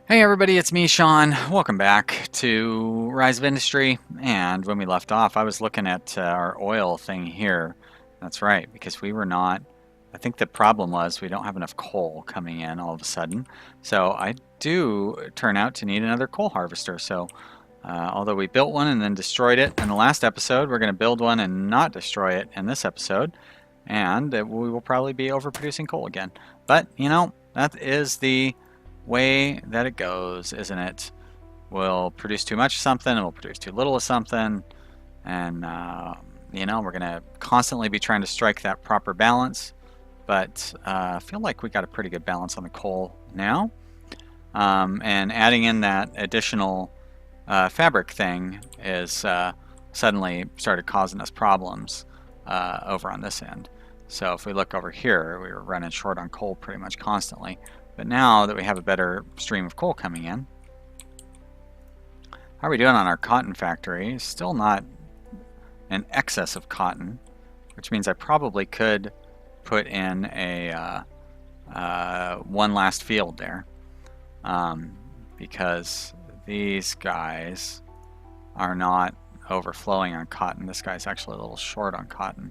Hey everybody, it's me, Sean. Welcome back to Rise of Industry. And when we left off, I was looking at our oil thing here. That's right, because we were not. I think the problem was we don't have enough coal coming in all of a sudden. So I do turn out to need another coal harvester. So although we built one and then destroyed it in the last episode, we're going to build one and not destroy it in this episode. And we will probably be overproducing coal again. But, you know, that is the way that it goes, isn't it? We'll produce too much of something and we'll produce too little of something. And, you know, we're going to constantly be trying to strike that proper balance. But I feel like we got a pretty good balance on the coal now. And adding in that additional fabric thing is suddenly started causing us problems over on this end. So if we look over here, we were running short on coal pretty much constantly. But now that we have a better stream of coal coming in, how are we doing on our cotton factory? Still not an excess of cotton, which means I probably could put in a one last field there, because these guys are not overflowing on cotton. This guy's actually a little short on cotton.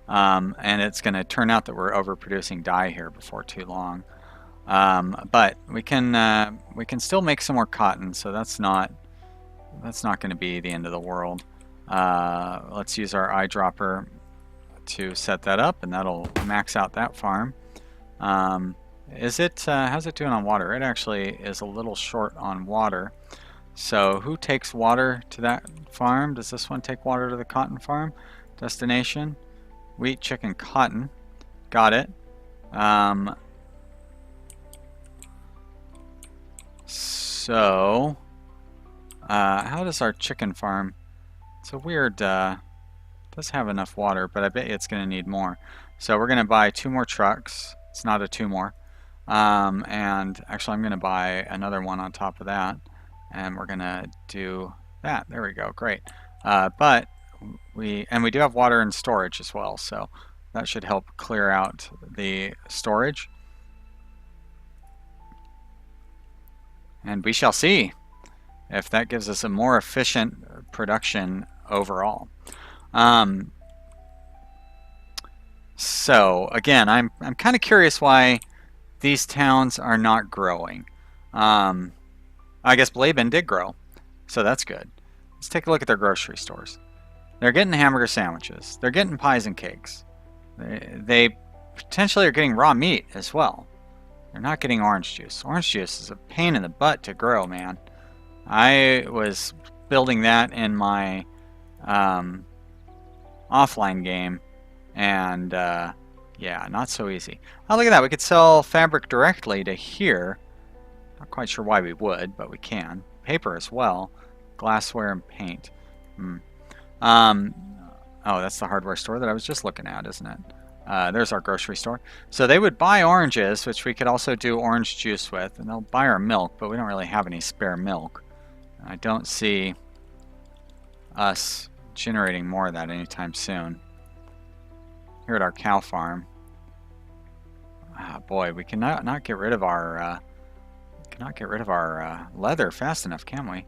And it's going to turn out that we're overproducing dye here before too long. But we can still make some more cotton, so that's not going to be the end of the world. Let's use our eyedropper to set that up, and that'll max out that farm. How's it doing on water? It actually is a little short on water. So who takes water to that farm? Does this one take water to the cotton farm? Destination, wheat, chicken, cotton. Got it. So, how does our chicken farm? It's a weird, does have enough water, but I bet it's going to need more. So we're going to buy 2 more trucks. It's not a 2 more. And actually I'm going to buy another one on top of that. And we're going to do that. There we go. Great. But we do have water in storage as well. So that should help clear out the storage. And we shall see if that gives us a more efficient production overall. So again, I'm kind of curious why these towns are not growing. I guess Blaben did grow, so that's good. Let's take a look at their grocery stores. They're getting hamburger sandwiches. They're getting pies and cakes. They potentially are getting raw meat as well. They're not getting orange juice. Orange juice is a pain in the butt to grow, man. I was building that in my offline game, and yeah, not so easy. Oh, look at that. We could sell fabric directly to here. Not quite sure why we would, but we can. Paper as well. Glassware and paint. Oh, that's the hardware store that I was just looking at, isn't it? There's our grocery store. So they would buy oranges, which we could also do orange juice with, and they'll buy our milk, but we don't really have any spare milk. I don't see us generating more of that anytime soon. Here at our cow farm. Boy, we cannot not get rid of our leather fast enough, can we?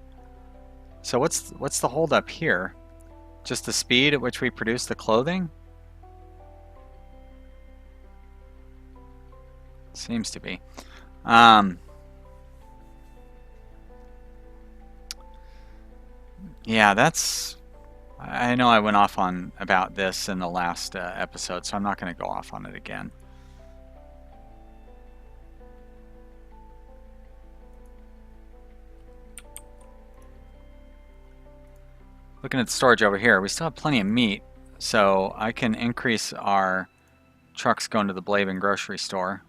So what's the hold up here? Just the speed at which we produce the clothing? Seems to be. Yeah, that's... I know I went off on about this in the last episode, so I'm not going to go off on it again. Looking at the storage over here, we still have plenty of meat, so I can increase our trucks going to the Blaven grocery store.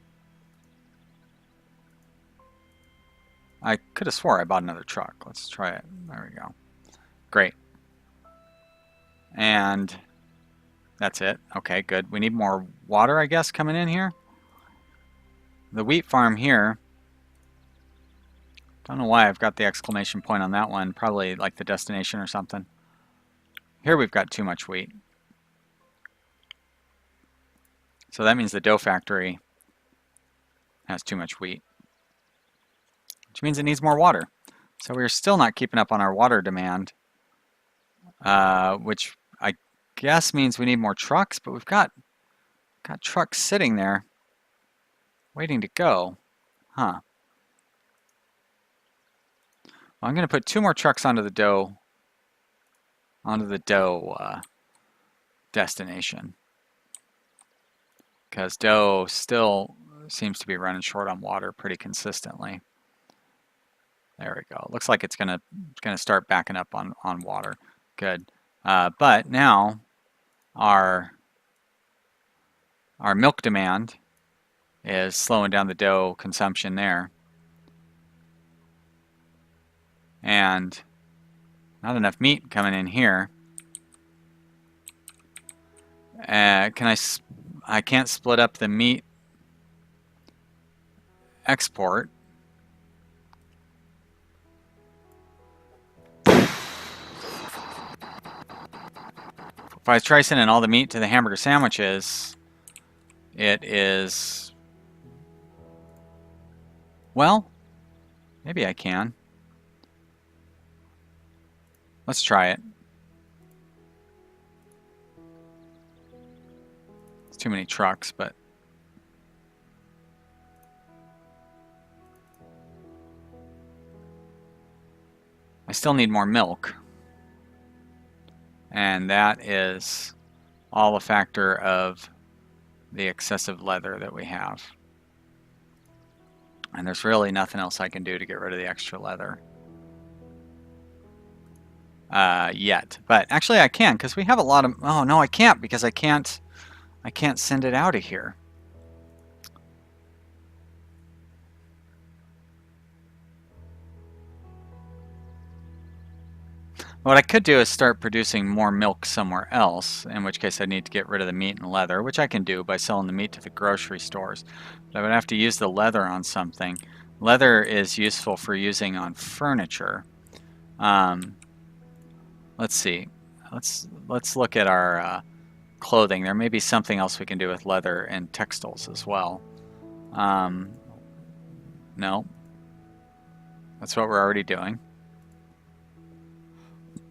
I could have swore I bought another truck. Let's try it. There we go. Great. And that's it. Okay, good. We need more water, I guess, coming in here. The wheat farm here. Don't know why I've got the exclamation point on that one. Probably like the destination or something. Here we've got too much wheat. So that means the dough factory has too much wheat. which means it needs more water. So we're still not keeping up on our water demand, which I guess means we need more trucks, but we've got trucks sitting there waiting to go. Huh. Well, I'm going to put 2 more trucks onto the dough destination, because dough still seems to be running short on water pretty consistently. There we go. Looks like it's gonna start backing up on water. Good. But now our milk demand is slowing down the dough consumption there, and not enough meat coming in here. I can't split up the meat export. If I try sending all the meat to the hamburger sandwiches, it is, well, maybe I can. Let's try it. It's too many trucks, but I still need more milk. And that is all a factor of the excessive leather that we have. And there's really nothing else I can do to get rid of the extra leather yet. But actually I can, because we have a lot of, oh no, I can't, because I can't send it out of here. What I could do is start producing more milk somewhere else, in which case I need to get rid of the meat and leather, which I can do by selling the meat to the grocery stores. But I would have to use the leather on something. Leather is useful for using on furniture. Let's see. Let's look at our clothing. There may be something else we can do with leather and textiles as well. No. That's what we're already doing.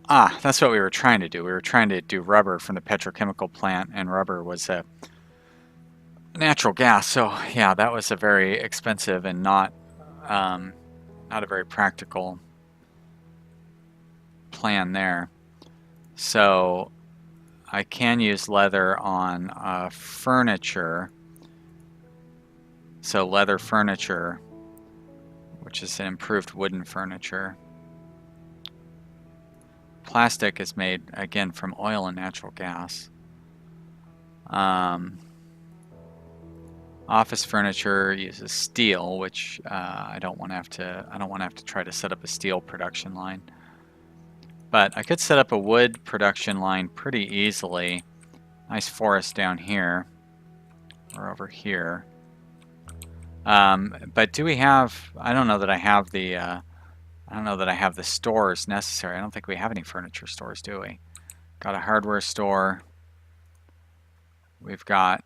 Ah, that's what we were trying to do. We were trying to do rubber from the petrochemical plant, and rubber was a natural gas. So yeah, that was a very expensive and not a very practical plan there. So I can use leather on furniture. So leather furniture, which is an improved wooden furniture. Plastic is made, again, from oil and natural gas. Office furniture uses steel, which I don't want to have to try to set up a steel production line. But I could set up a wood production line pretty easily. Nice forest down here, or over here. But do we have? I don't know that I have the. I don't know that I have the stores necessary. I don't think we have any furniture stores, do we? Got a hardware store. We've got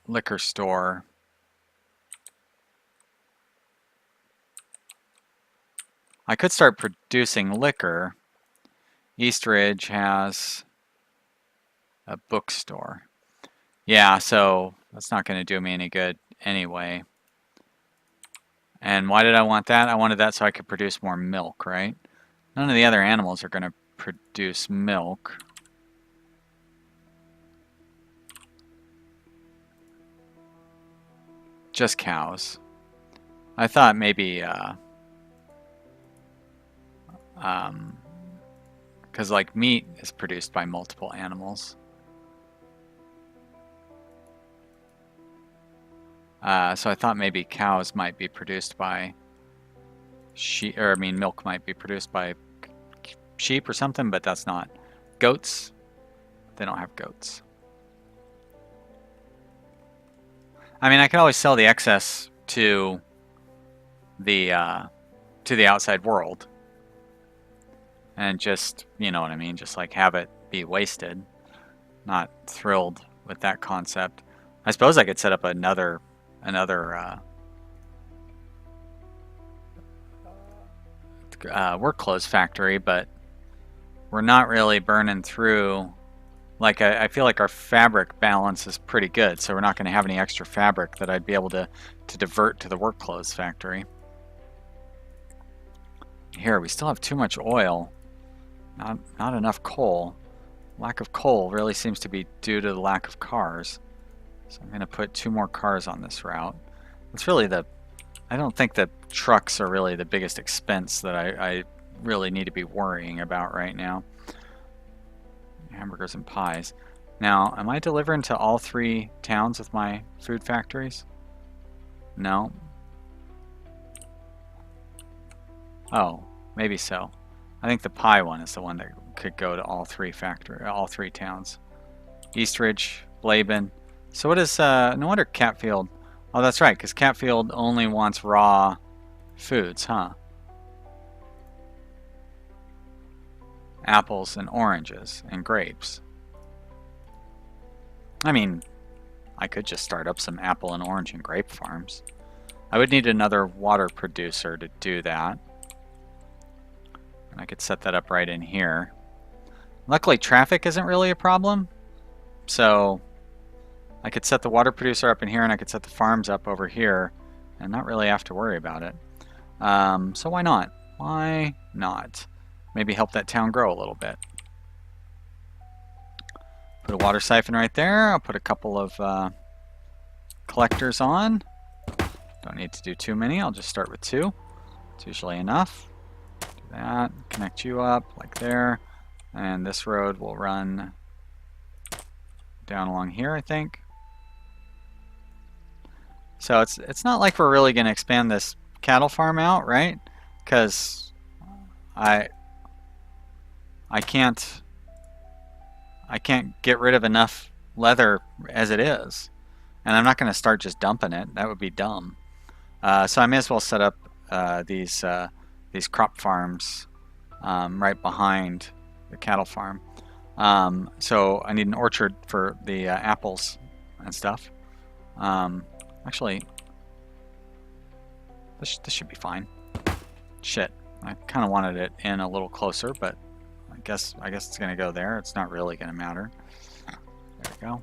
liquor store. I could start producing liquor. East Ridge has a bookstore. Yeah, so that's not going to do me any good anyway. And why did I want that? I wanted that so I could produce more milk, right? None of the other animals are going to produce milk. Just cows. I thought maybe, because like meat is produced by multiple animals. So I thought maybe cows might be produced by sheep, or I mean milk might be produced by sheep or something, but that's not. Goats, they don't have goats. I mean, I could always sell the excess to the outside world, and just, you know what I mean, just like have it be wasted. Not thrilled with that concept. I suppose I could set up another work clothes factory, but we're not really burning through. Like, I feel like our fabric balance is pretty good, so we're not going to have any extra fabric that I'd be able to divert to the work clothes factory. Here, we still have too much oil. Not enough coal. Lack of coal really seems to be due to the lack of cars. So I'm going to put 2 more cars on this route. It's really I don't think that trucks are really the biggest expense that I really need to be worrying about right now. Hamburgers and pies. Now, am I delivering to all 3 towns with my food factories? No. Oh, maybe so. I think the pie one is the one that could go to all 3 towns. Eastridge, Blaben. So what is, no wonder Catfield. Oh, that's right, because Catfield only wants raw foods, huh? Apples and oranges and grapes. I mean, I could just start up some apple and orange and grape farms. I would need another water producer to do that. And I could set that up right in here. Luckily, traffic isn't really a problem. So I could set the water producer up in here and I could set the farms up over here and not really have to worry about it. So why not? Why not? Maybe help that town grow a little bit. Put a water siphon right there. I'll put a couple of collectors on. Don't need to do too many. I'll just start with 2. It's usually enough. Do that. Connect you up like there. And this road will run down along here, I think. So it's not like we're really going to expand this cattle farm out, right? Because I can't get rid of enough leather as it is, and I'm not going to start just dumping it. That would be dumb. So I may as well set up these crop farms right behind the cattle farm. So I need an orchard for the apples and stuff. Actually, this should be fine. Shit, I kind of wanted it in a little closer, but I guess it's gonna go there. It's not really gonna matter. There we go.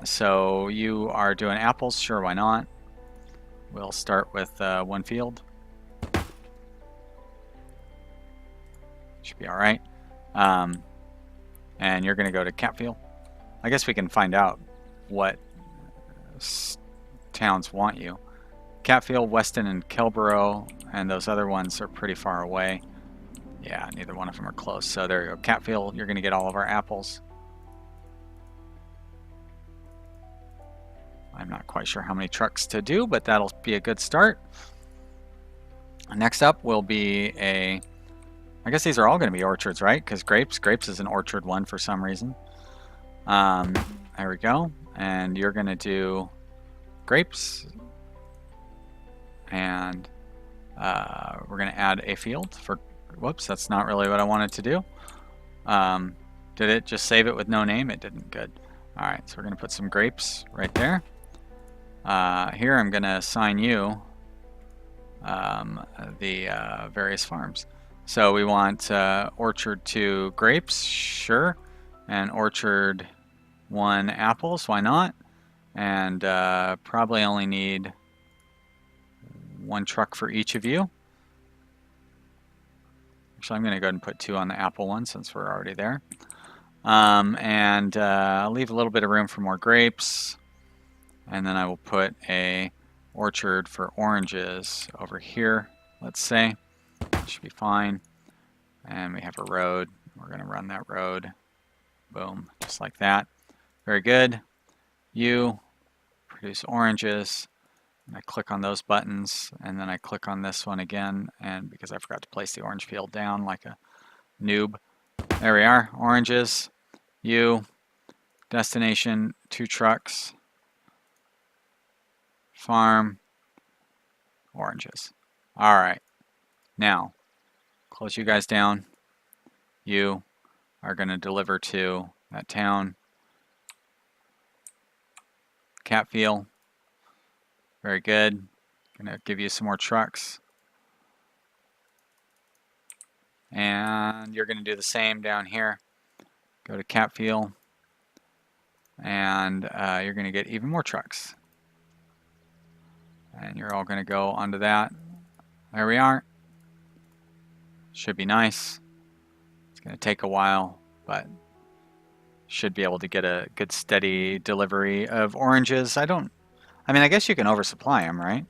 So you are doing apples, sure, why not? We'll start with 1 field. Should be all right. And you're gonna go to Capfield. I guess we can find out what towns want you. Catfield, Weston, and Kilborough, and those other ones are pretty far away. Yeah, neither one of them are close. So there you go. Catfield, you're going to get all of our apples. I'm not quite sure how many trucks to do, but that'll be a good start. Next up will be I guess these are all going to be orchards, right? Because grapes is an orchard one for some reason. There we go. And you're going to do grapes. And we're going to add a field for, whoops, that's not really what I wanted to do. Did it just save it with no name? It didn't. Good. All right, so we're going to put some grapes right there. Here I'm going to assign you the various farms. So we want orchard 2 grapes, sure, and orchard 1 apples, why not? And probably only need 1 truck for each of you. Actually, I'm going to go ahead and put 2 on the apple one since we're already there. And I'll leave a little bit of room for more grapes. And then I will put a orchard for oranges over here, let's say. That should be fine. And we have a road. We're going to run that road. Boom, just like that. Very good. You produce oranges. And I click on those buttons, and then I click on this one again, and because I forgot to place the orange field down like a noob. There we are, oranges. You, destination, 2 trucks, farm, oranges. All right, now close you guys down. You are going to deliver to that town. Catfield. Very good. Gonna give you some more trucks. And you're going to do the same down here. Go to Cap Fuel, and you're going to get even more trucks. And you're all going to go onto that. There we are. Should be nice. It's going to take a while, but should be able to get a good steady delivery of oranges. I mean, I guess you can oversupply them, right?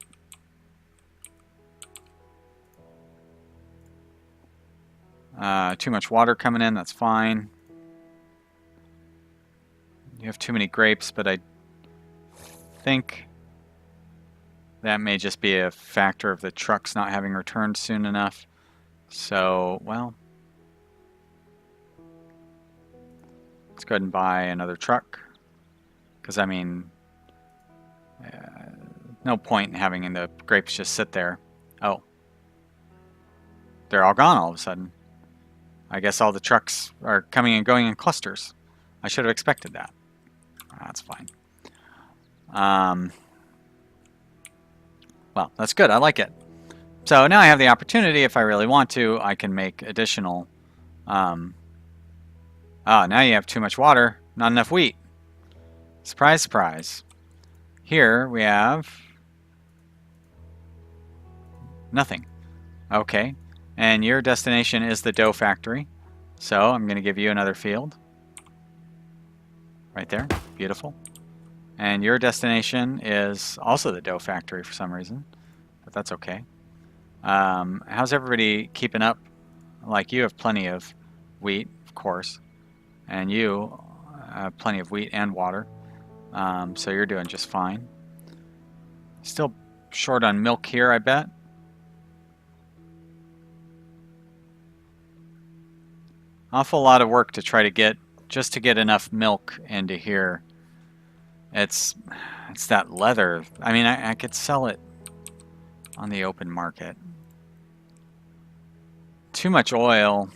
Too much water coming in, that's fine. You have too many grapes, but I think that may just be a factor of the trucks not having returned soon enough. So, well, let's go ahead and buy another truck. Because, I mean, no point in having the grapes just sit there. Oh. They're all gone all of a sudden. I guess all the trucks are coming and going in clusters. I should have expected that. That's fine. Well, that's good. I like it. So now I have the opportunity, if I really want to, I can make additional... now you have too much water, not enough wheat. Surprise, surprise. Here we have... nothing. Okay. And your destination is the dough factory. So I'm going to give you another field. Right there. Beautiful. And your destination is also the dough factory for some reason. But that's okay. How's everybody keeping up? Like, you have plenty of wheat, of course. And you have plenty of wheat and water. So you're doing just fine. Still short on milk here, I bet. Awful lot of work to try to get, just to get enough milk into here. It's that leather. I mean, I could sell it on the open market. Too much oil.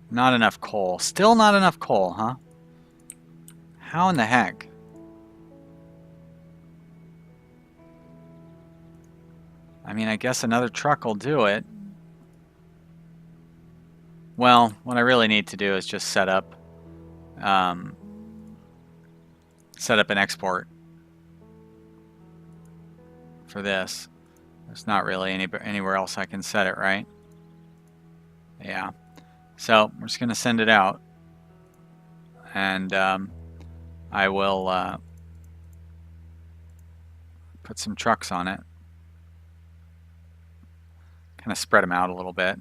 Not enough coal. Still not enough coal, huh? How in the heck? I mean, I guess another truck will do it. Well, what I really need to do is just set up an export for this. There's not really anywhere else I can set it, right? Yeah. So we're just going to send it out, and I will put some trucks on it. Kind of spread them out a little bit.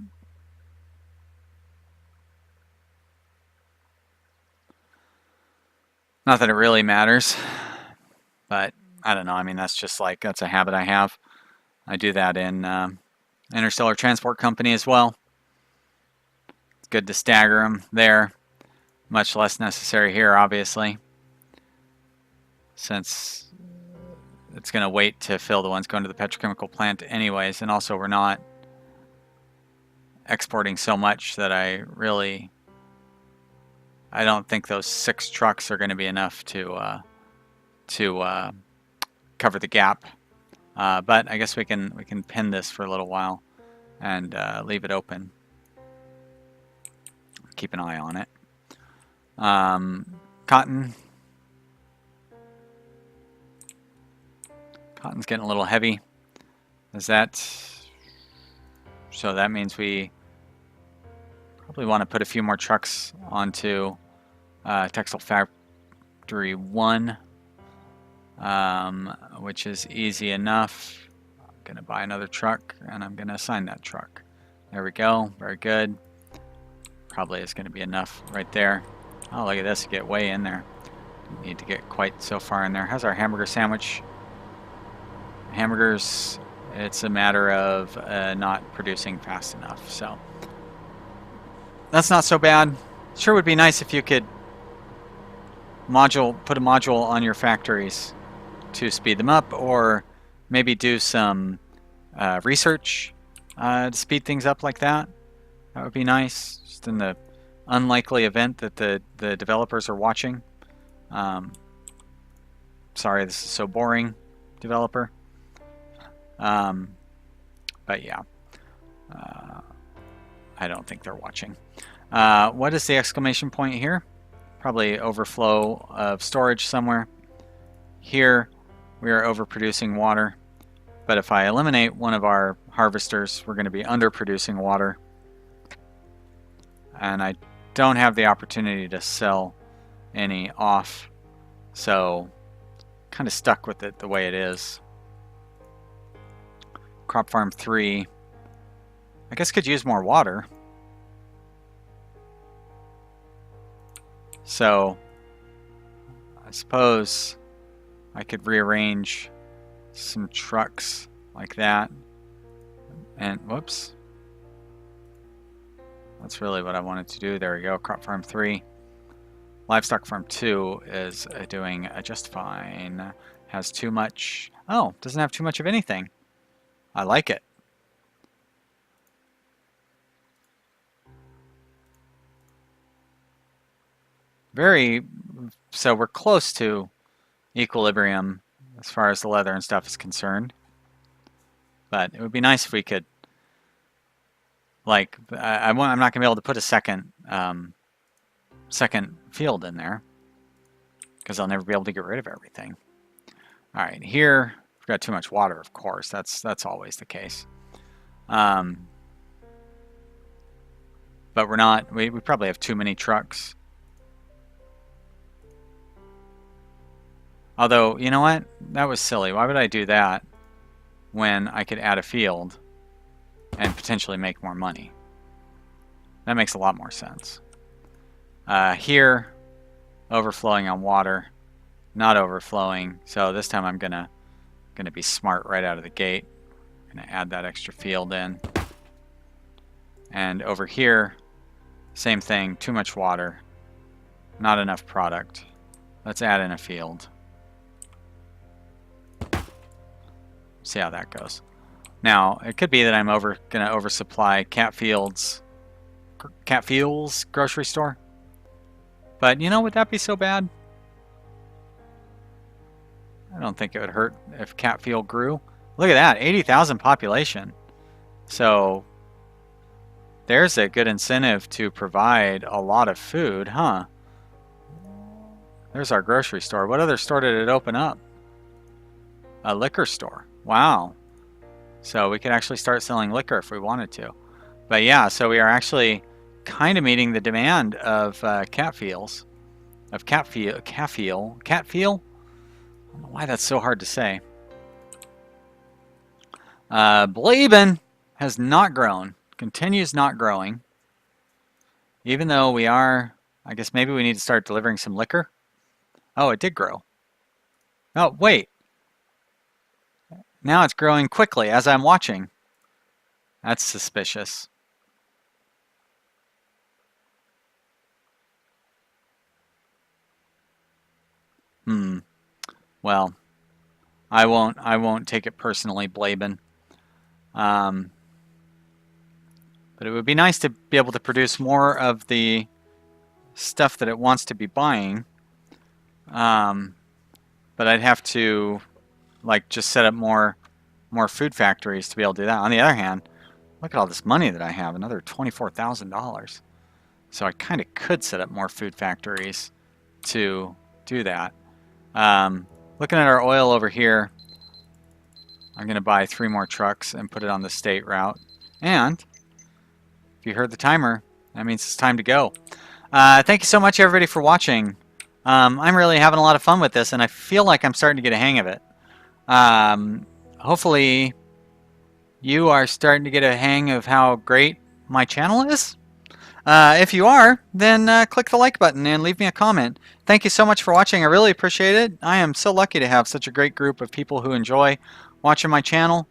Not that it really matters, but I don't know. I mean, that's just like, that's a habit I have. I do that in Interstellar Transport Company as well. It's good to stagger them there. Much less necessary here, obviously, since it's going to wait to fill the ones going to the petrochemical plant anyways. And also, we're not exporting so much that I don't think those 6 trucks are going to be enough to cover the gap. But I guess we can pin this for a little while and leave it open. Keep an eye on it. Cotton. Cotton's getting a little heavy. So that means we probably want to put a few more trucks onto Textile Factory 1, which is easy enough. I'm going to buy another truck, and I'm going to assign that truck. There we go. Very good. Probably is going to be enough right there. Oh, look at this. You get way in there. Don't need to get quite so far in there. How's our hamburger sandwich? Hamburgers, it's a matter of not producing fast enough. So that's not so bad. Sure would be nice if you could put a module on your factories to speed them up, or maybe do some research to speed things up like that. That would be nice, just in the unlikely event that the developers are watching. Sorry, this is so boring, developer. But yeah. I don't think they're watching. What is the exclamation point here? Probably overflow of storage somewhere. Here, we are overproducing water. But if I eliminate one of our harvesters, we're going to be underproducing water. And I don't have the opportunity to sell any off. So, kind of stuck with it the way it is. Crop farm 3. I guess could use more water. So, I suppose I could rearrange some trucks like that. And, whoops. That's really what I wanted to do. There we go, crop farm 3. Livestock farm 2 is doing just fine. Has too much. Oh, doesn't have too much of anything. I like it. So we're close to equilibrium as far as the leather and stuff is concerned. But it would be nice if we could, like, I'm not going to be able to put a second field in there because I'll never be able to get rid of everything. All right, here we've got too much water, of course. That's always the case. But we're not. We probably have too many trucks. Although, you know what? That was silly. Why would I do that when I could add a field and potentially make more money? That makes a lot more sense. Here, overflowing on water, not overflowing. So this time I'm gonna be smart right out of the gate. Gonna add that extra field in. And over here, same thing, too much water, not enough product. Let's add in a field. See how that goes. Now, it could be that I'm gonna oversupply Catfield's grocery store. But you know, would that be so bad? I don't think it would hurt if Catfield grew. Look at that, 80,000 population. So there's a good incentive to provide a lot of food, huh? There's our grocery store. What other store did it open up? A liquor store. Wow. So we could actually start selling liquor if we wanted to. But yeah, so we are actually kind of meeting the demand of Catfields. Of Catfiel? I don't know why that's so hard to say. Blaben has not grown. Continues not growing. Even though we are, I guess maybe we need to start delivering some liquor. Oh, it did grow. Oh, wait. Now it's growing quickly as I'm watching. That's suspicious. Well, I won't take it personally, Blaben. But it would be nice to be able to produce more of the stuff that it wants to be buying. But I'd have to like just set up more food factories to be able to do that. On the other hand, look at all this money that I have, another $24,000. So I kind of could set up more food factories to do that. Looking at our oil over here, I'm going to buy 3 more trucks and put it on the state route. And if you heard the timer, that means it's time to go. Thank you so much, everybody, for watching. I'm really having a lot of fun with this, and I feel like I'm starting to get a hang of it. Hopefully, you are starting to get a hang of how great my channel is. If you are, then click the like button and leave me a comment. Thank you so much for watching. I really appreciate it. I am so lucky to have such a great group of people who enjoy watching my channel.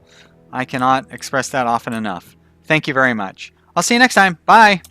I cannot express that often enough. Thank you very much. I'll see you next time. Bye.